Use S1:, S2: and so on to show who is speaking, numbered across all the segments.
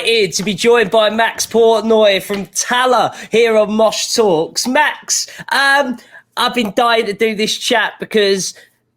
S1: delighted to be joined by Max Portnoy from Tallah here on Mosh Talks. Max, I've been dying to do this chat because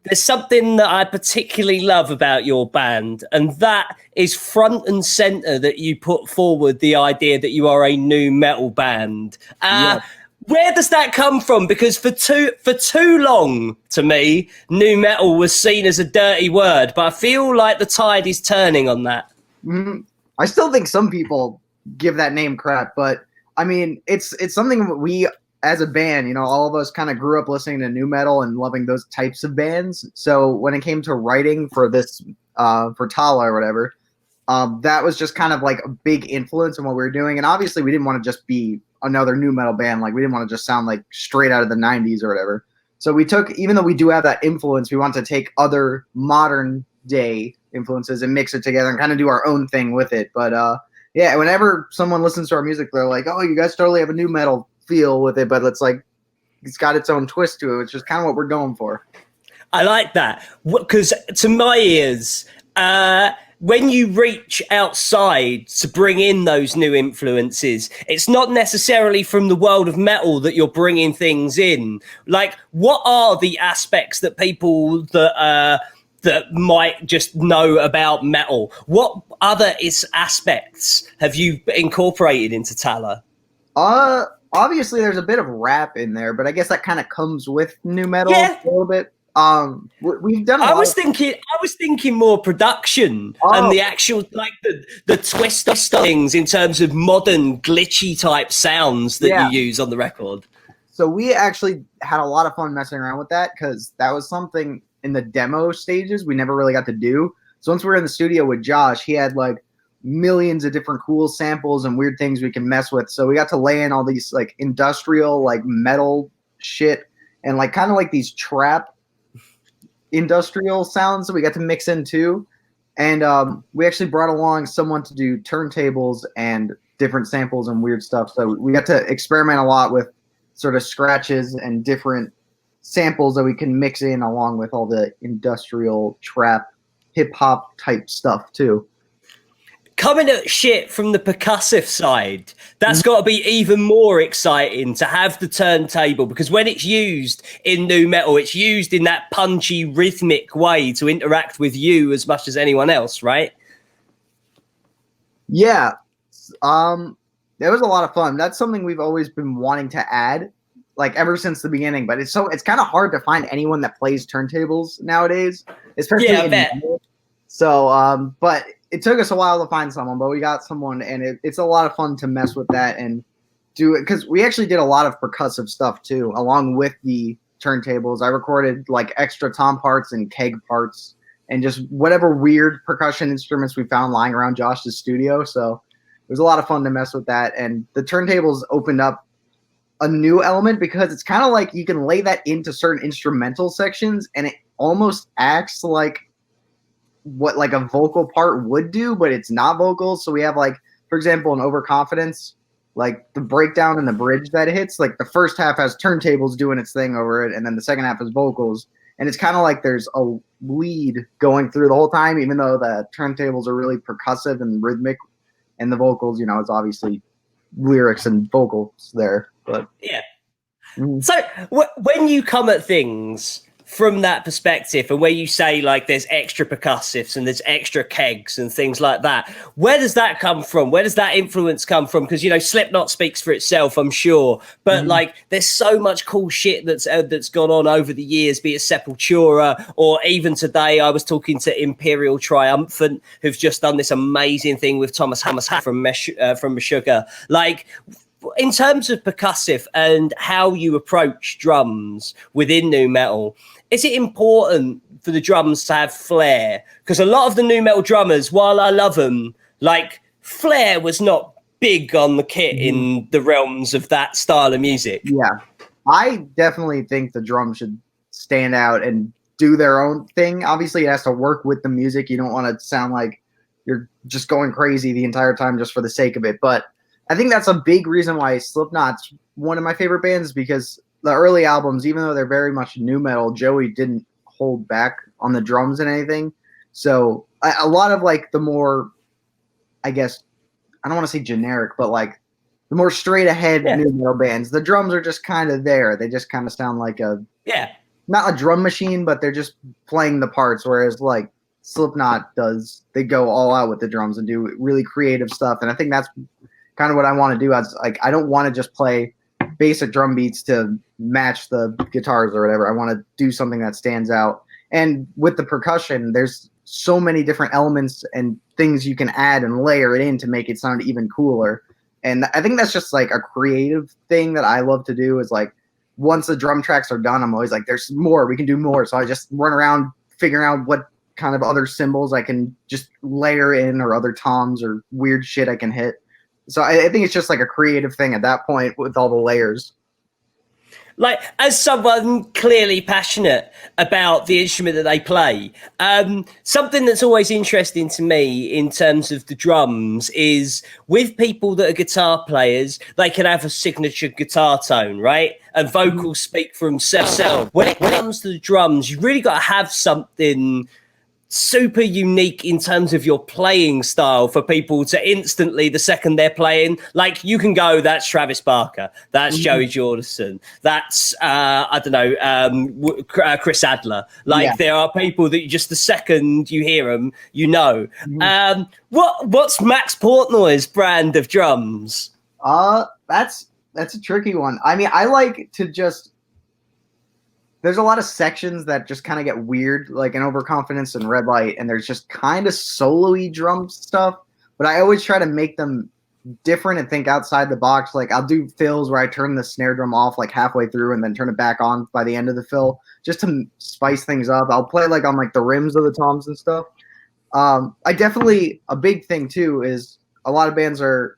S1: there's something that I particularly love about your band, and that is front and center that you put forward the idea that you are a nu metal band. Where does that come from? Because for too long, to me, nu metal was seen as a dirty word, but I feel like the tide is turning on that.
S2: Mm-hmm. I still think some people give that name crap, but I mean, it's something that we, as a band, you know, all of us kind of grew up listening to nu metal and loving those types of bands. So when it came to writing for this, for Tallah or whatever, that was just kind of like a big influence in what we were doing. And obviously we didn't want to just be another nu metal band. Like we didn't want to just sound like straight out of the 90s or whatever. So we took, even though we do have that influence, we want to take other modern day influences and mix it together and kind of do our own thing with it. But yeah, whenever someone listens to our music, they're like, oh, you guys totally have a nu metal feel with it, but it's like, it's got its own twist to it, which is kind of what we're going for.
S1: I like that, because to my ears, when you reach outside to bring in those new influences, it's not necessarily from the world of metal that you're bringing things in. Like, what are the aspects that people that might just know about metal? What other aspects have you incorporated into Tallah?
S2: Obviously there's a bit of rap in there, but I guess that kind of comes with nu metal a little bit. We've done. I was
S1: thinking more production and the actual like the twist of things in terms of modern glitchy type sounds that you use on the record.
S2: So we actually had a lot of fun messing around with that because that was something in the demo stages we never really got to do. So once we were in the studio with Josh, he had like millions of different cool samples and weird things we can mess with. So we got to lay in all these like industrial like metal shit and like kind of like these trap industrial sounds that we got to mix in too. And we actually brought along someone to do turntables and different samples and weird stuff. So we got to experiment a lot with sort of scratches and different samples that we can mix in along with all the industrial trap hip hop type stuff too.
S1: Coming at shit from the percussive side, that's got to be even more exciting to have the turntable, because when it's used in nu metal, it's used in that punchy, rhythmic way to interact with you as much as anyone else, right?
S2: Yeah. That was a lot of fun. That's something we've always been wanting to add, like ever since the beginning, but it's kind of hard to find anyone that plays turntables nowadays, especially in metal. So, but it took us a while to find someone, but we got someone, and it's a lot of fun to mess with that and do it, because we actually did a lot of percussive stuff too, along with the turntables. I recorded like extra tom parts and keg parts and just whatever weird percussion instruments we found lying around Josh's studio. So it was a lot of fun to mess with that. And the turntables opened up a new element because it's kind of like you can lay that into certain instrumental sections and it almost acts like what like a vocal part would do, but it's not vocals. So we have like, for example, in Overconfidence, like the breakdown and the bridge that hits, like the first half has turntables doing its thing over it, and then the second half is vocals. And it's kind of like there's a lead going through the whole time, even though the turntables are really percussive and rhythmic, and the vocals, you know, it's obviously lyrics and vocals there. But
S1: yeah. So when you come at things from that perspective, and where you say like there's extra percussives and there's extra kegs and things like that, where does that come from? Where does that influence come from? Because, you know, Slipknot speaks for itself, I'm sure, but like there's so much cool shit that's gone on over the years, be it Sepultura, or even today I was talking to Imperial Triumphant, who've just done this amazing thing with Thomas Hammers from Meshuggah. Like, in terms of percussive and how you approach drums within nu metal, is it important for the drums to have flair? Because a lot of the nu metal drummers, while I love them, like flair was not big on the kit in the realms of that style of music.
S2: Yeah, I definitely think the drums should stand out and do their own thing. Obviously, it has to work with the music. You don't want to sound like you're just going crazy the entire time just for the sake of it. But I think that's a big reason why Slipknot's one of my favorite bands, because the early albums, even though they're very much nu metal, Joey didn't hold back on the drums and anything. So a lot of like the more, I guess, I don't want to say generic, but like the more straight ahead new metal bands, the drums are just kind of there. They just kind of sound like not a drum machine, but they're just playing the parts. Whereas like Slipknot does, they go all out with the drums and do really creative stuff. And I think that's kind of what I want to do. I don't want to just play basic drum beats to match the guitars or whatever. I want to do something that stands out. And with the percussion, there's so many different elements and things you can add and layer it in to make it sound even cooler. And I think that's just like a creative thing that I love to do, is like once the drum tracks are done, I'm always like, there's more, we can do more. So I just run around figuring out what kind of other cymbals I can just layer in, or other toms or weird shit I can hit. So I think it's just like a creative thing at that point with all the layers.
S1: Like, as someone clearly passionate about the instrument that they play, something that's always interesting to me in terms of the drums is with people that are guitar players, they can have a signature guitar tone, right? And vocals speak for themselves. When it comes to the drums, you really got to have something super unique in terms of your playing style for people to instantly, the second they're playing, like you can go, that's Travis Barker, that's Joey Jordison, that's I don't know, Chris Adler. Like there are people that you just, the second you hear them, you know. What's Max Portnoy's brand of drums?
S2: That's a tricky one. I mean, I like to just, there's a lot of sections that just kind of get weird, like in Overconfidence and Red Light, and there's just kind of solo-y drum stuff, but I always try to make them different and think outside the box. Like I'll do fills where I turn the snare drum off like halfway through and then turn it back on by the end of the fill, just to spice things up. I'll play like on like the rims of the toms and stuff. I definitely, a big thing too is a lot of bands are,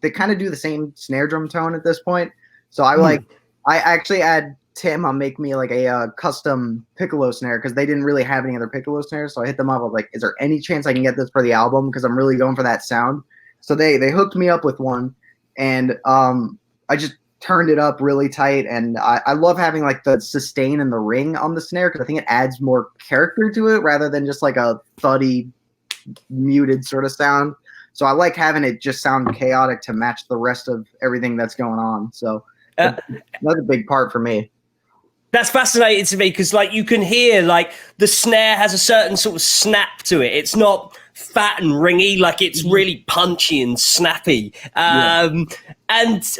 S2: they kind of do the same snare drum tone at this point. So I actually had Tim make me like a custom piccolo snare, because they didn't really have any other piccolo snares. So I hit them up. I was like, is there any chance I can get this for the album? Because I'm really going for that sound. So they hooked me up with one, and I just turned it up really tight. And I love having like the sustain and the ring on the snare, because I think it adds more character to it rather than just like a thuddy, muted sort of sound. So I like having it just sound chaotic to match the rest of everything that's going on. So that's a big part for me.
S1: That's fascinating to me, because like you can hear like the snare has a certain sort of snap to it. It's not fat and ringy, like it's really punchy and snappy. And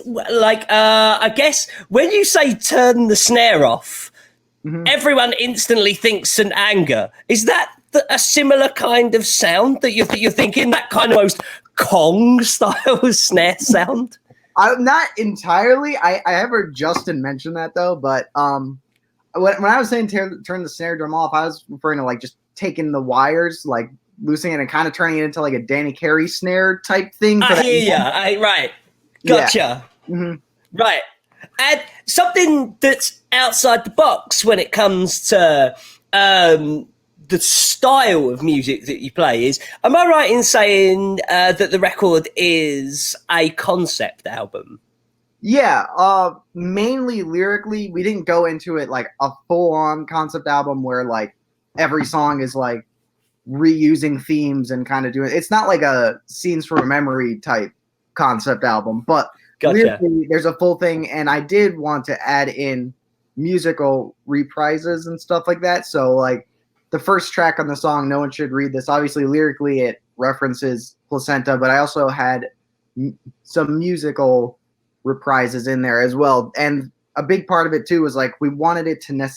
S1: like I guess when you say turn the snare off, everyone instantly thinks St. Anger. Is that a similar kind of sound that you're thinking, that kind of most Kong style snare sound?
S2: I'm not entirely. I have heard Justin mention that though, but when I was saying turn the snare drum off, I was referring to like just taking the wires, like loosening it and kind of turning it into like a Danny Carey snare type thing.
S1: I hear you. Right. Gotcha.
S2: Yeah.
S1: Right. And something that's outside the box when it comes to the style of music that you play is, am I right in saying that the record is a concept album?
S2: Yeah, mainly lyrically. We didn't go into it like a full-on concept album where like every song is like reusing themes and kind of doing, it's not like a scenes from a memory type concept album, but lyrically there's a full thing. And I did want to add in musical reprises and stuff like that. So like the first track on the song, No One Should Read This, obviously lyrically it references Placenta, but I also had some musical reprises in there as well. And a big part of it too was like we wanted it to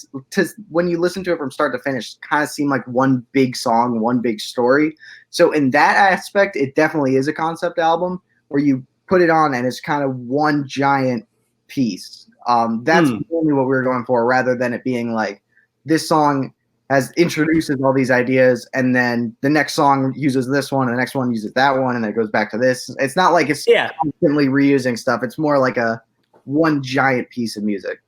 S2: when you listen to it from start to finish, kind of seem like one big song, one big story. So in that aspect, it definitely is a concept album where you put it on and it's kind of one giant piece. That's only what we were going for, rather than it being like this song introduces all these ideas and then the next song uses this one and the next one uses that one and then it goes back to this. It's not like it's constantly reusing stuff. It's more like a one giant piece of music.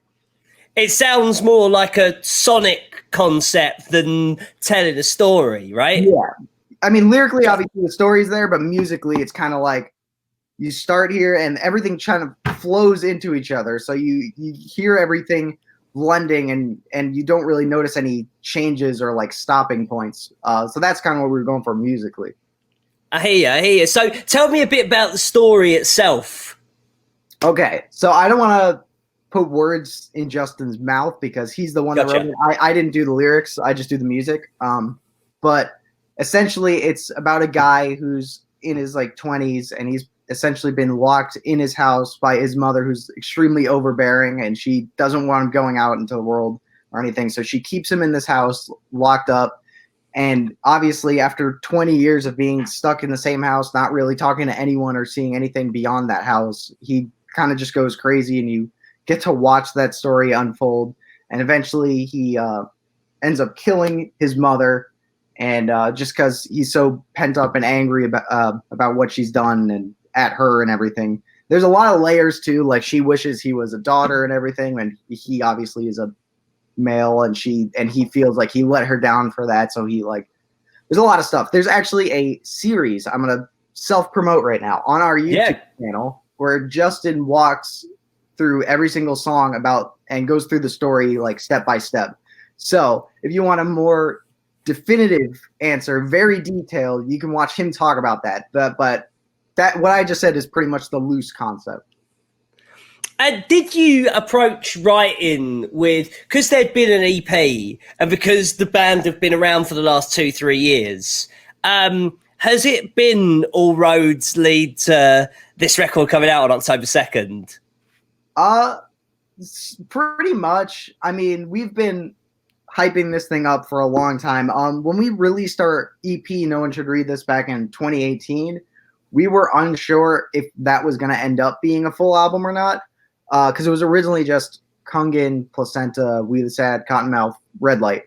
S1: It sounds more like a sonic concept than telling a story, right?
S2: Yeah. I mean, lyrically, obviously the story's there, but musically it's kind of like you start here and everything kind of flows into each other. So you hear everything blending and you don't really notice any changes or like stopping points. So that's kind of what we were going for musically.
S1: I hear you. So tell me a bit about the story itself.
S2: Okay, so I don't want to put words in Justin's mouth because he's the one that wrote it. I didn't do the lyrics. I just do the music. But essentially, it's about a guy who's in his like 20s, and he's essentially been locked in his house by his mother, who's extremely overbearing, and she doesn't want him going out into the world or anything. So she keeps him in this house, locked up. And obviously, after 20 years of being stuck in the same house, not really talking to anyone or seeing anything beyond that house, he kind of just goes crazy, and you get to watch that story unfold. And eventually he ends up killing his mother, and just because he's so pent up and angry about what she's done and at her and everything. There's a lot of layers too, like she wishes he was a daughter and everything, and he obviously is a male, and he feels like he let her down for that. So there's a lot of stuff. There's actually a series I'm gonna self-promote right now on our YouTube channel where Justin walks through every single song and goes through the story like step by step. So if you want a more definitive answer, very detailed, you can watch him talk about that. But that what I just said is pretty much the loose concept.
S1: And did you approach writing because there'd been an EP and because the band have been around for the last 2-3 years, has it been all roads lead to this record coming out on October 2nd?
S2: Pretty much. I mean, we've been hyping this thing up for a long time. When we released our EP, No One Should Read This, back in 2018, we were unsure if that was going to end up being a full album or not. Because it was originally just Kungin, Placenta, We the Sad, Cottonmouth, Red Light.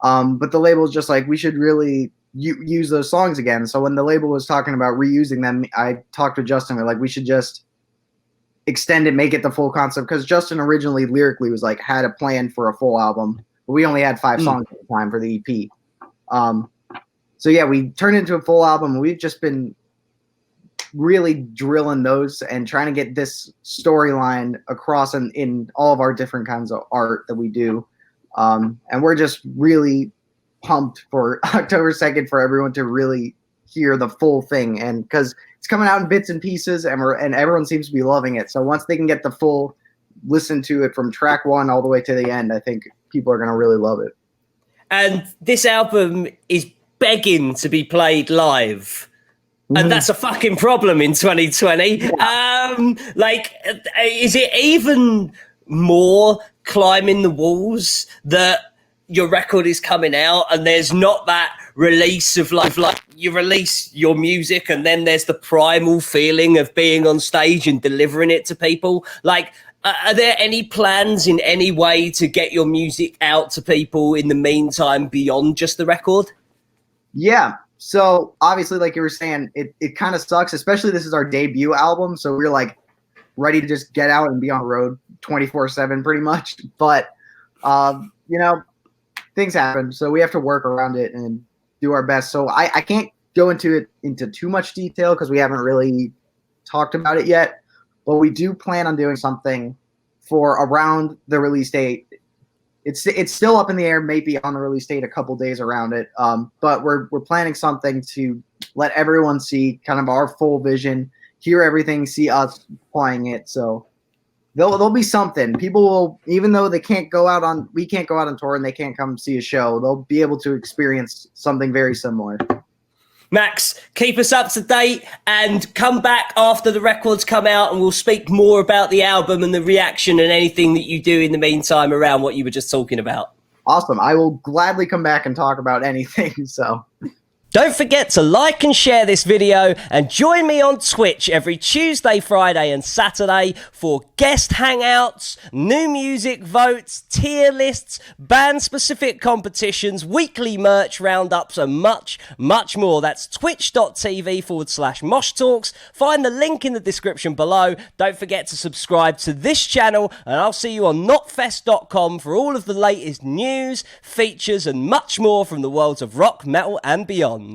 S2: But the label was just like, we should really use those songs again. So when the label was talking about reusing them, I talked to Justin. We're like, we should just extend it, make it the full concept. Because Justin originally lyrically was like, had a plan for a full album. But we only had 5 songs at the time for the EP. So yeah, we turned it into a full album. We've just been really drilling those and trying to get this storyline across in all of our different kinds of art that we do. And we're just really pumped for October 2nd for everyone to really hear the full thing. And because it's coming out in bits and pieces, and everyone seems to be loving it. So once they can get the full listen to it from track 1 all the way to the end, I think people are going to really love it. And
S1: this album is begging to be played live. And that's a fucking problem in 2020. Yeah. Is it even more climbing the walls that your record is coming out and there's not that release of like you release your music and then there's the primal feeling of being on stage and delivering it to people? Like, are there any plans in any way to get your music out to people in the meantime beyond just the record? Yeah. So obviously, like you were saying, it kind of sucks, especially this is our debut album. So we're like ready to just get out and be on the road 24/7 pretty much. But, things happen. So we have to work around it and do our best. So I can't go into too much detail because we haven't really talked about it yet. But we do plan on doing something for around the release date. It's still up in the air, maybe on the release date a couple days around it. But we're planning something to let everyone see kind of our full vision, hear everything, see us playing it. So there'll be something. People will, even though we can't go out on tour and they can't come see a show, they'll be able to experience something very similar. Max, keep us up to date and come back after the records come out and we'll speak more about the album and the reaction and anything that you do in the meantime around what you were just talking about. Awesome. I will gladly come back and talk about anything. So don't forget to like and share this video and join me on Twitch every Tuesday, Friday and Saturday for guest hangouts, new music votes, tier lists, band-specific competitions, weekly merch roundups and much, much more. That's twitch.tv/Mosh Talks. Find the link in the description below. Don't forget to subscribe to this channel and I'll see you on KNOTFEST.com for all of the latest news, features and much more from the worlds of rock, metal and beyond.